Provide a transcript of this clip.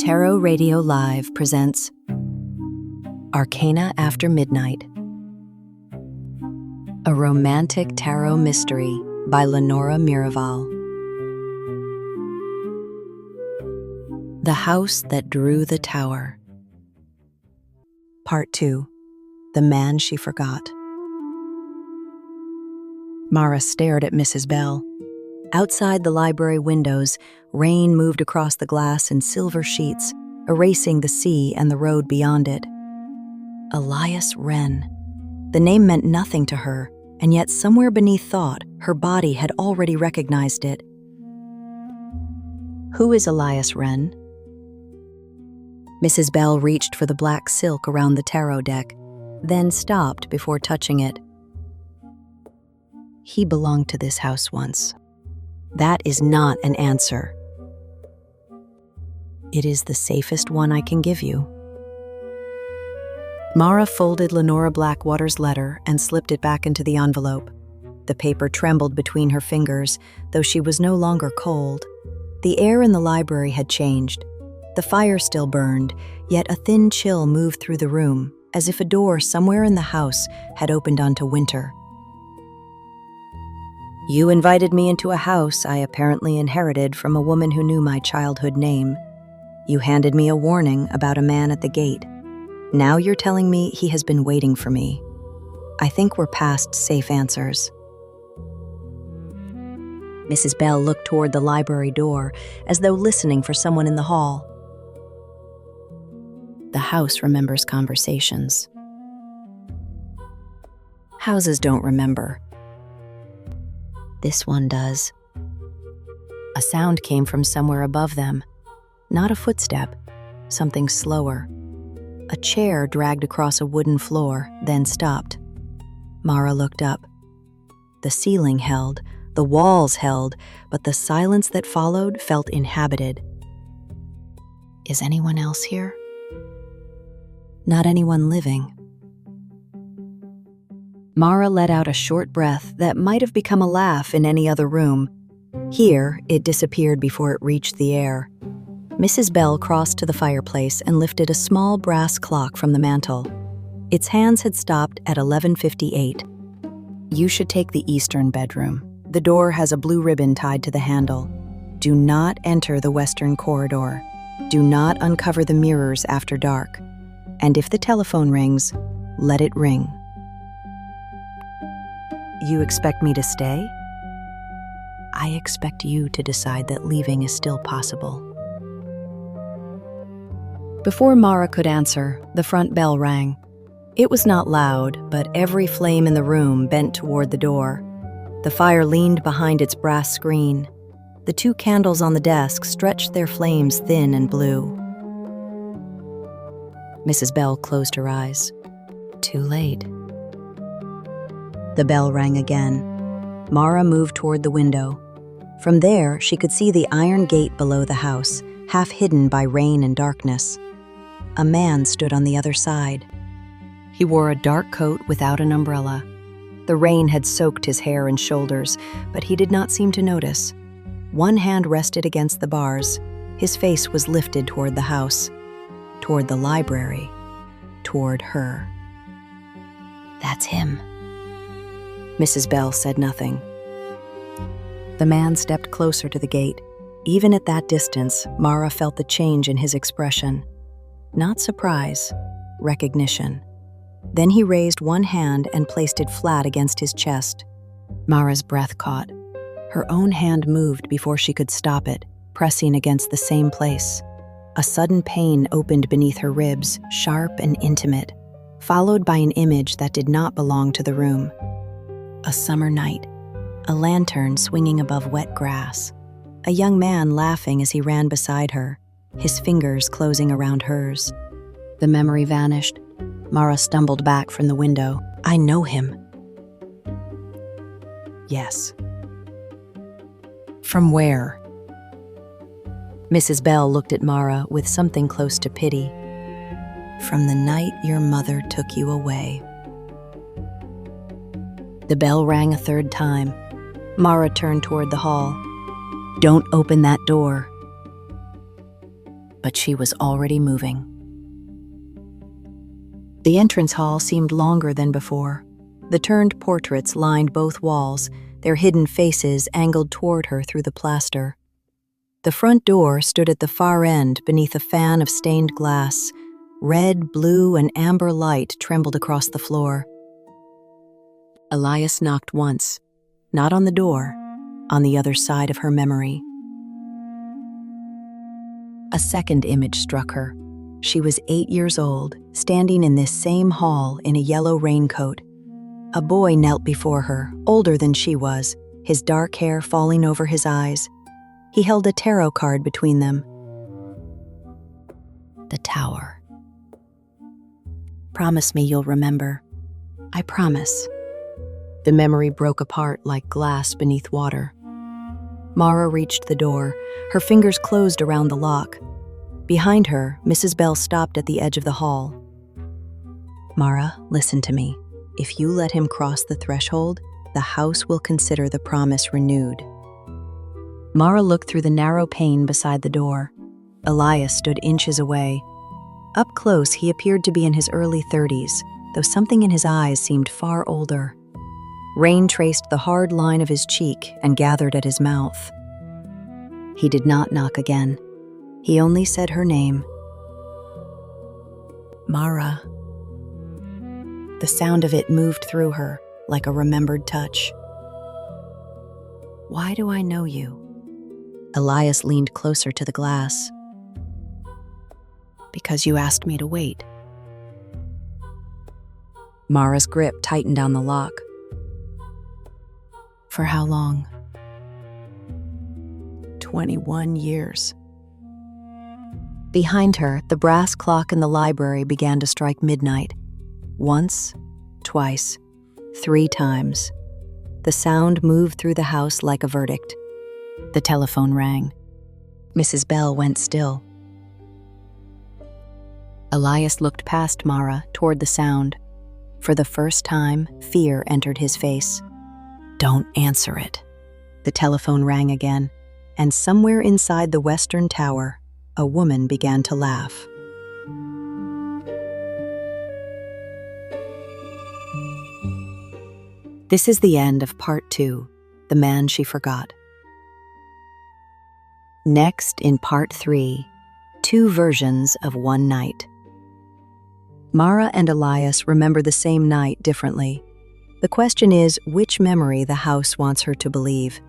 Tarot Radio Live presents Arcana After Midnight, a romantic tarot mystery by Lenora Miraval. The House That Drew the Tower. Part 2. The Man She Forgot. Mara stared at Mrs. Bell. Outside the library windows, rain moved across the glass in silver sheets, erasing the sea and the road beyond it. Elias Wren. The name meant nothing to her, and yet somewhere beneath thought, her body had already recognized it. Who is Elias Wren? Mrs. Bell reached for the black silk around the tarot deck, then stopped before touching it. He belonged to this house once. That is not an answer. It is the safest one I can give you. Mara folded Lenora Blackwater's letter and slipped it back into the envelope. The paper trembled between her fingers, though she was no longer cold. The air in the library had changed. The fire still burned, yet a thin chill moved through the room, as if a door somewhere in the house had opened onto winter. You invited me into a house I apparently inherited from a woman who knew my childhood name. You handed me a warning about a man at the gate. Now you're telling me he has been waiting for me. I think we're past safe answers. Mrs. Bell looked toward the library door, as though listening for someone in the hall. The house remembers conversations. Houses don't remember. This one does. A sound came from somewhere above them. Not a footstep, something slower. A chair dragged across a wooden floor, then stopped. Mara looked up. The ceiling held, the walls held, but the silence that followed felt inhabited. Is anyone else here? Not anyone living. Mara let out a short breath that might have become a laugh in any other room. Here, it disappeared before it reached the air. Mrs. Bell crossed to the fireplace and lifted a small brass clock from the mantel. Its hands had stopped at 11:58. You should take the eastern bedroom. The door has a blue ribbon tied to the handle. Do not enter the western corridor. Do not uncover the mirrors after dark. And if the telephone rings, let it ring. You expect me to stay? I expect you to decide that leaving is still possible. Before Mara could answer, the front bell rang. It was not loud, but every flame in the room bent toward the door. The fire leaned behind its brass screen. The two candles on the desk stretched their flames thin and blue. Mrs. Bell closed her eyes. Too late. The bell rang again. Mara moved toward the window. From there, she could see the iron gate below the house, half hidden by rain and darkness. A man stood on the other side. He wore a dark coat without an umbrella. The rain had soaked his hair and shoulders, but he did not seem to notice. One hand rested against the bars. His face was lifted toward the house, toward the library, toward her. That's him. Mrs. Bell said nothing. The man stepped closer to the gate. Even at that distance, Mara felt the change in his expression. Not surprise, recognition. Then he raised one hand and placed it flat against his chest. Mara's breath caught. Her own hand moved before she could stop it, pressing against the same place. A sudden pain opened beneath her ribs, sharp and intimate, followed by an image that did not belong to the room. A summer night, a lantern swinging above wet grass, a young man laughing as he ran beside her, his fingers closing around hers. The memory vanished. Mara stumbled back from the window. I know him. Yes. From where? Mrs. Bell looked at Mara with something close to pity. From the night your mother took you away. The bell rang a third time. Mara turned toward the hall. Don't open that door. but she was already moving. The entrance hall seemed longer than before. The turned portraits lined both walls, their hidden faces angled toward her through the plaster. The front door stood at the far end beneath a fan of stained glass. Red, blue, and amber light trembled across the floor. Elias knocked once, not on the door, on the other side of her memory. A second image struck her. She was 8 years old, standing in this same hall in a yellow raincoat. A boy knelt before her, older than she was, his dark hair falling over his eyes. He held a tarot card between them. The Tower. Promise me you'll remember. I promise. The memory broke apart like glass beneath water. Mara reached the door. Her fingers closed around the lock. Behind her, Mrs. Bell stopped at the edge of the hall. Mara, listen to me. If you let him cross the threshold, the house will consider the promise renewed. Mara looked through the narrow pane beside the door. Elias stood inches away. Up close, he appeared to be in his early 30s, though something in his eyes seemed far older. Rain traced the hard line of his cheek and gathered at his mouth. He did not knock again. He only said her name. Mara. The sound of it moved through her like a remembered touch. Why do I know you? Elias leaned closer to the glass. Because you asked me to wait. Mara's grip tightened on the lock. For how long? 21 years. Behind her, the brass clock in the library began to strike midnight. Once, twice, 3 times. The sound moved through the house like a verdict. The telephone rang. Mrs. Bell went still. Elias looked past Mara toward the sound. For the first time, fear entered his face. Don't answer it. The telephone rang again, and somewhere inside the western tower, a woman began to laugh. This is the end of part 2, The Man She Forgot. Next, in part 3, 2 versions of one night. Mara and Elias remember the same night differently. The question is which memory the house wants her to believe.